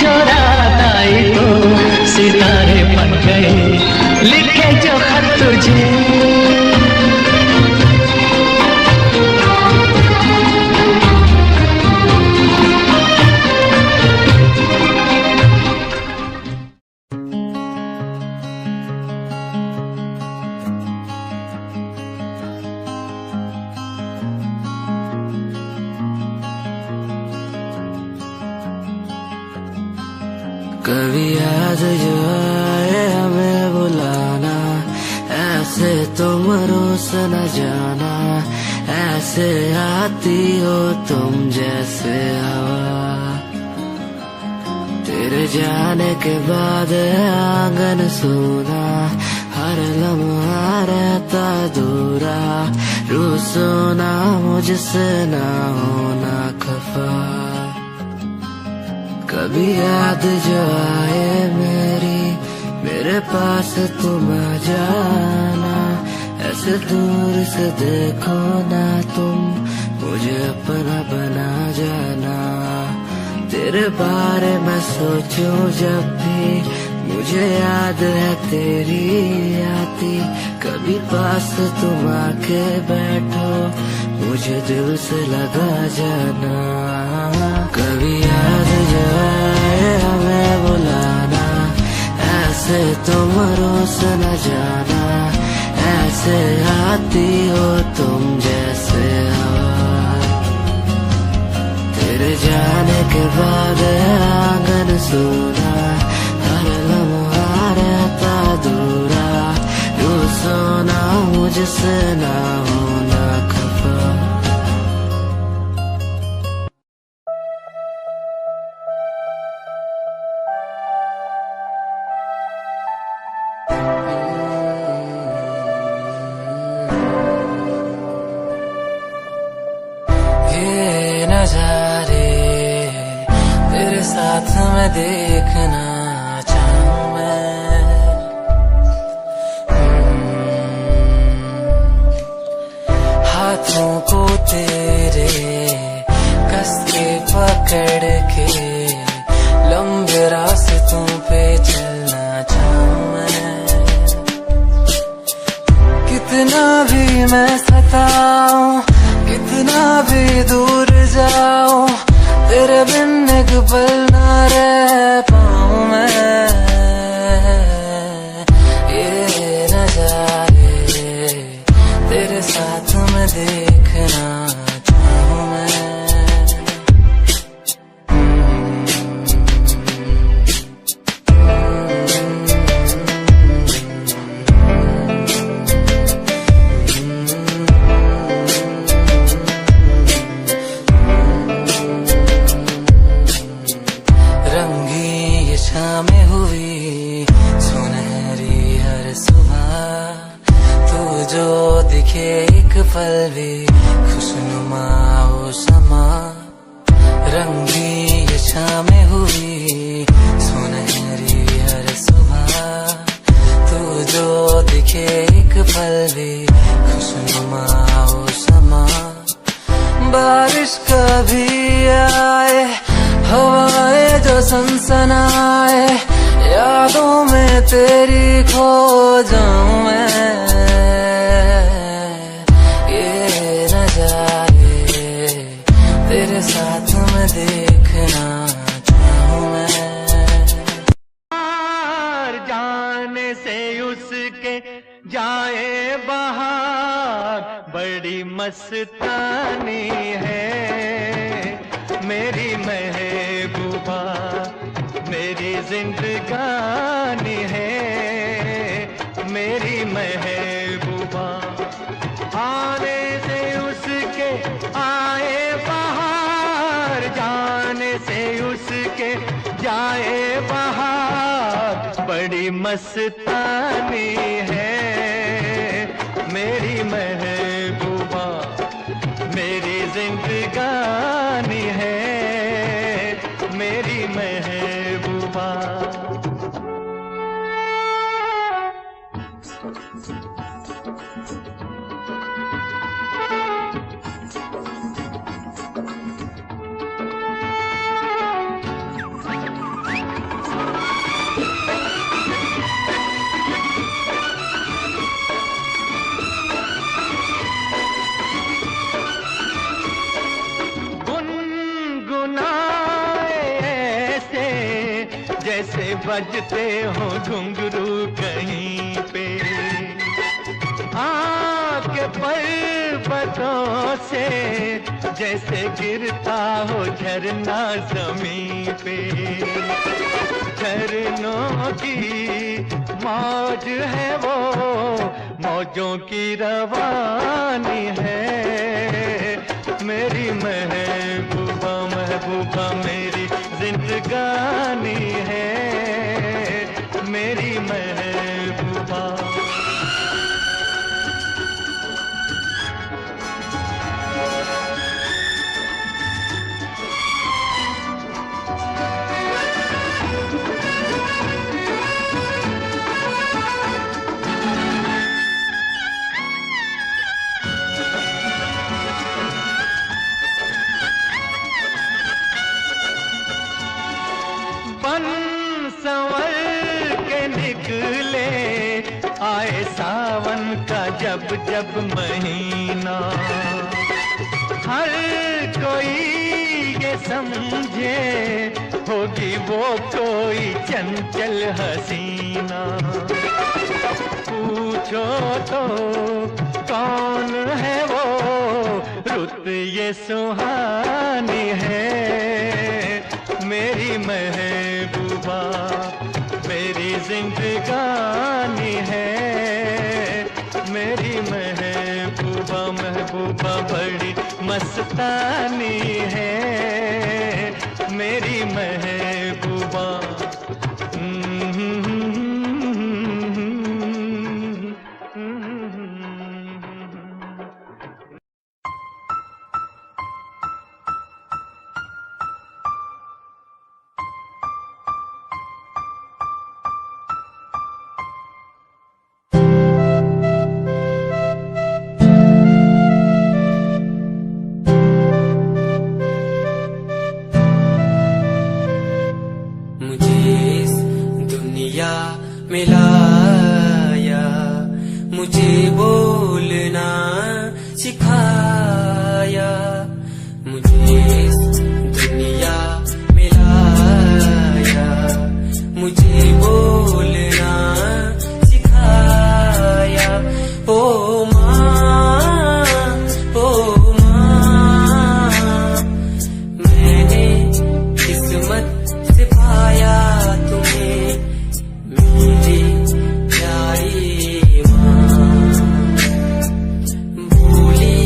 जो रात आई तो सितारे बन गए। लिखे जो खत तुझे कभी याद जो आए हमें बुलाना, ऐसे तुम रोस न जाना। ऐसे आती हो तुम जैसे हवा, तेरे जाने के बाद आंगन सूना। हर लम्हा रहता दूरा, रूसो ना मुझसे ना होना खफा। कभी याद जो आए मेरे पास तुम आ जाना। ऐसे दूर से देखो ना तुम, मुझे अपना बना जाना। तेरे बारे में सोचूं जब भी, मुझे याद है तेरी आती। कभी पास तुम आके बैठो, मुझे दिल से लगा जाना। कभी याद जो आए हमें बुलाना, ऐसे तुम रोस न जाना। ऐसे आती हो तुम जैसे हवा, तेरे जाने के बाद आंगन सूना। हर लम्हा रहता दूरा, रूसो ना मुझसे ना होना खफा। ये नजारे तेरे साथ में देखना चाहूं मैं। हाथों को तेरे कस के पकड़ के, लंबे रास्तों पे चलना चाहूं मैं। कितना भी मैं सताऊं, कितना भी दूर जाऊं, तेरे बिन एक पल ना रह पाऊं मैं। ये नजारे तेरे साथ में देखना चाहूं मैं। रंगीन दिखे एक पल भी खुशनुमा हो समा, रंगी ये शामें हुई सुनहरी हर सुबह, तू जो दिखे एक पल भी खुशनुमा हो समा। बारिश कभी आए, हवाएं जो सनसनाए, यादों में तेरी खो जाऊं मैं, ये नजारे तेरे साथ में देखना चाहूं मैं। बाहर जाने से उसके जाए बाहर, बड़ी मस्तानी है मेरी महबूबा, मेरी जिंदगानी है मेरी महबूबा। आने से उसके आए बाहर, जाने से उसके जाए बाहर, बड़ी मस्तानी है मेरी महबूबा, मेरी जिंदगानी है मेरी महबूबा। जैसे बजते हो घुंघरू कहीं पे, आके पर्वतों से जैसे गिरता हो झरना जमीन पे। झरनों की मौज है वो, मौजों की रवानी है मेरी महबूबा, महबूबा मेरी जिंदगानी है मेरी महबूबा। संवर के निकले आए सावन का जब जब महीना, हर कोई ये समझे होगी वो कोई चंचल हसीना। पूछो तो कौन है वो, रुत ये सुहानी है मेरी महबूबा, मेरी जिंदगानी है मेरी महबूबा, महबूबा बड़ी मस्तानी है मेरी महबूबा। मिलाया, मुझे बोलना सिखाया, मुझे दुनिया मिलाया, मुझे बोलना सिखाया। ओ माँ, ओ माँ, मैंने किस्मत से पाया तुम्हें मेरी प्यारी माँ। भूली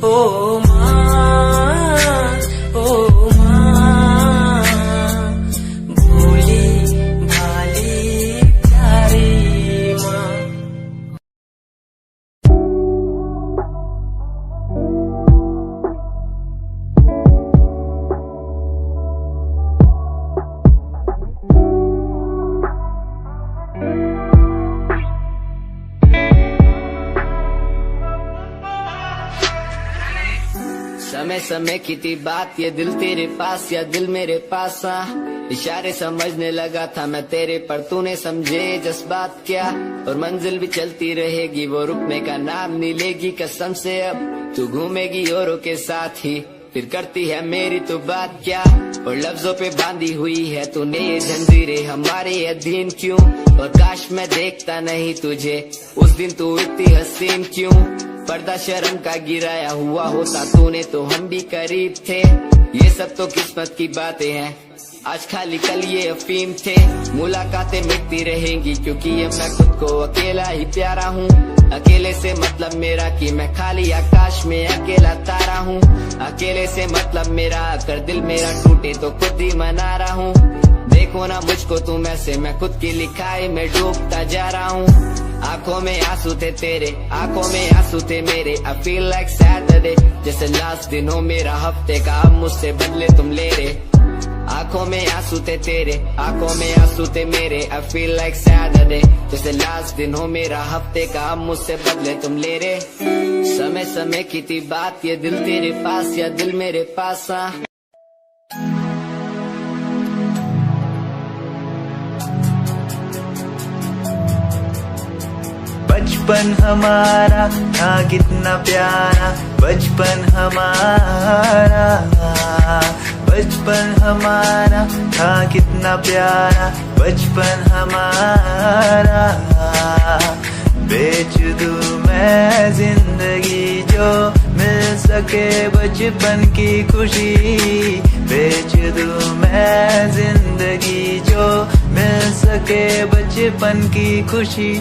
ओ माँ, ओ माँ, भोली भाली प्यारी माँ। समय समय की थी बात, ये दिल तेरे पास या दिल मेरे पास। इशारे समझने लगा था मैं तेरे, पर तूने समझे जज्बात क्या। और मंजिल भी चलती रहेगी, वो रुकने का नाम नहीं लेगी कसम से। अब तू घूमेगी औरों के साथ ही, फिर करती है मेरी तो बात क्या। और लफ्जों पे बांधी हुई है तूने ये जंजीरें, हमारे अधीन क्यों। और काश मैं देखता नहीं तुझे उस दिन, तू इतनी हसीन क्यों। पर्दा शर्म का गिराया हुआ होता तूने तो हम भी करीब थे। ये सब तो किस्मत की बातें हैं, आज खाली कल ये अफीम थे। मुलाकातें मिटती रहेंगी क्योंकि अब मैं खुद को अकेला ही प्यारा हूँ। अकेले से मतलब मेरा कि मैं खाली आकाश में अकेला तारा हूँ। अकेले से मतलब मेरा अगर दिल मेरा टूटे तो खुद ही मना रहा हूँ। देखो ना मुझको तुम ऐसे, मैं खुद की लिखाई में डूबता जा रहा हूँ। आंखों में आंसू थे तेरे, आंखों में आंसू थे मेरे। I feel like Saturday, जैसे लास्ट दिन हो मेरा हफ्ते का, अब मुझसे बदले तुम ले रहे। आंखों में आंसू थे तेरे, आंखों में आंसू थे मेरे। I feel like Saturday, जैसे लास्ट दिन हो मेरा हफ्ते का, अब मुझसे बदले तुम ले रहे। समय समय की थी बात, ये दिल तेरे पास या दिल मेरे पास। बचपन हमारा था कितना प्यारा, बचपन हमारा, बचपन हमारा था कितना प्यारा, बचपन हमारा। बेच दूं मैं जिंदगी जो मिल सके बचपन की खुशी। बेच दूं मैं जिंदगी जो मिल सके बचपन की खुशी।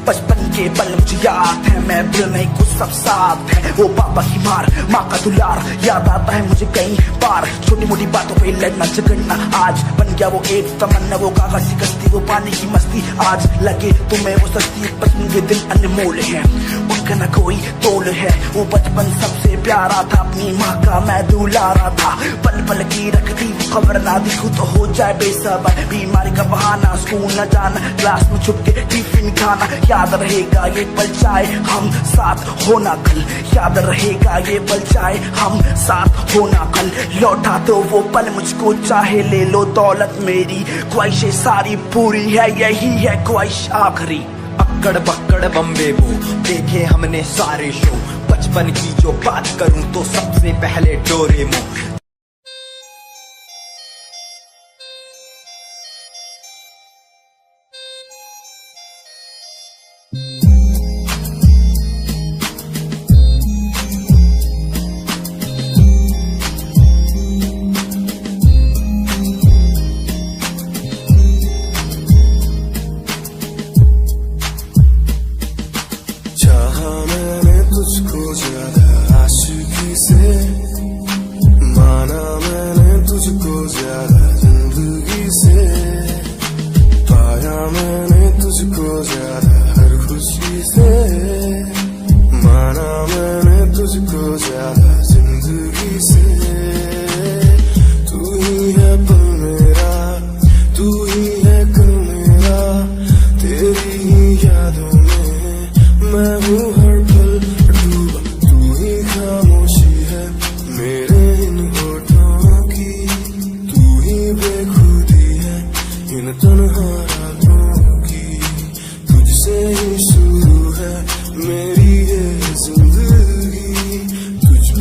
बचपन के पल मुझे याद है, मैं भूल नहीं कुछ सब साथ है। वो पापा की मार, माँ का दुलार याद आता है मुझे कई बार। छोटी मोटी बातों पे लड़ना झगड़ना आज बन गया वो एक तमन्ना। वो कागज की कश्ती, वो पानी की मस्ती, आज लगे तुम्हें वो सस्ती। बचपन के दिन अनमोल है, उनका न कोई तोल है। वो बचपन सबसे प्यारा था, अपनी माँ का मैं दुलारा था। पल पल की रखती खबर ना दिखूं तो हो जाए बेसबर। बीमारी का बहाना, स्कूल न जाना, क्लास में छुप के टिफिन खाना। याद रहेगा ये पल चाहे हम साथ होना कल, याद रहेगा ये पल चाहे हम साथ होना कल। लौटा तो वो पल मुझको चाहे ले लो दौलत मेरी। ख्वाहिशें सारी पूरी है, यही है ख्वाहिश आखिरी। अक्कड़ बक्कड़ बम्बे वो देखे हमने सारे शो। बचपन की जो बात करूं तो सबसे पहले डोरेमोन। तुझसे ही शुरू है मेरी ये जिंदगी, तुझ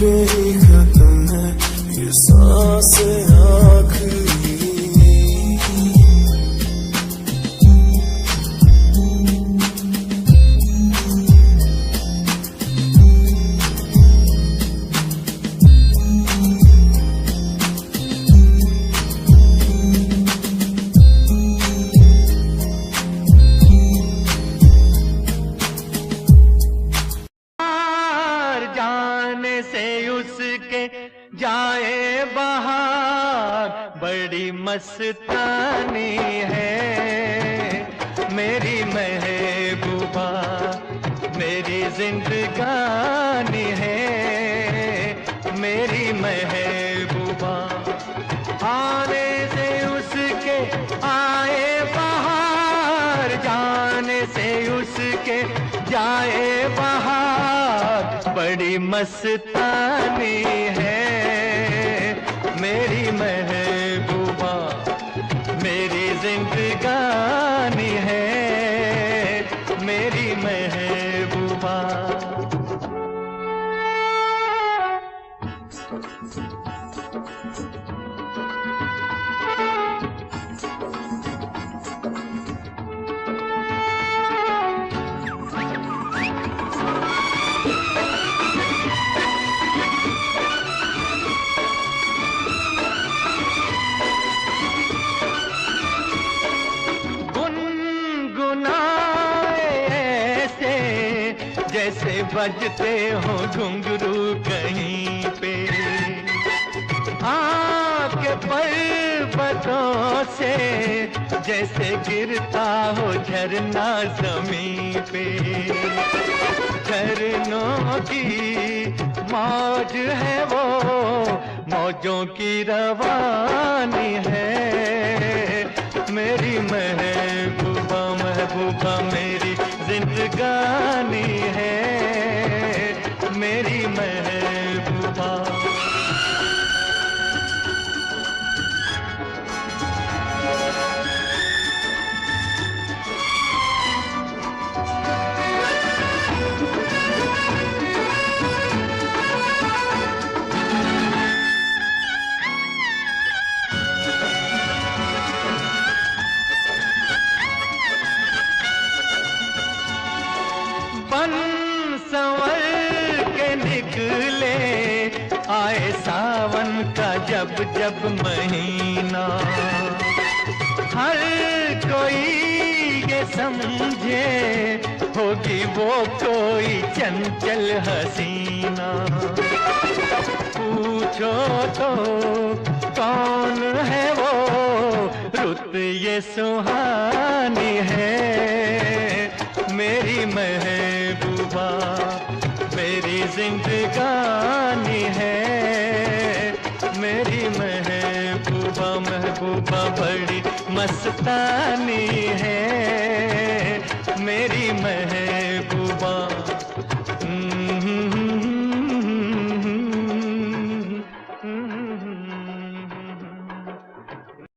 उसके जाए बाहर, बड़ी मस्तानी है मेरी महबूबा, मेरी जिंदगानी है मेरी महबूबा। आने से उसके आए बाहर, जाने से उसके जाए बाहर, बड़ी मस्तानी है मेरी महबूबा, मेरी जिंदगानी है मेरी महबूबा। जैसे बजते हो घुंघरू कहीं पे, आके पर्वतों से जैसे गिरता हो झरना जमीन पे। झरनों की मौज है वो, मौजों की रवानी है मेरी महबूबा, महबूबा मेरी जिंदगानी है मेरी महबूबा। संवर के निकले आए सावन का जब जब महीना, हर कोई ये समझे होगी वो कोई चंचल हसीना। पूछो तो कौन है वो, रुत ये सुहानी है मेरी महबूबा, मेरी जिंदगानी है मेरी महबूबा, महबूबा बड़ी मस्तानी है मेरी महबूबा।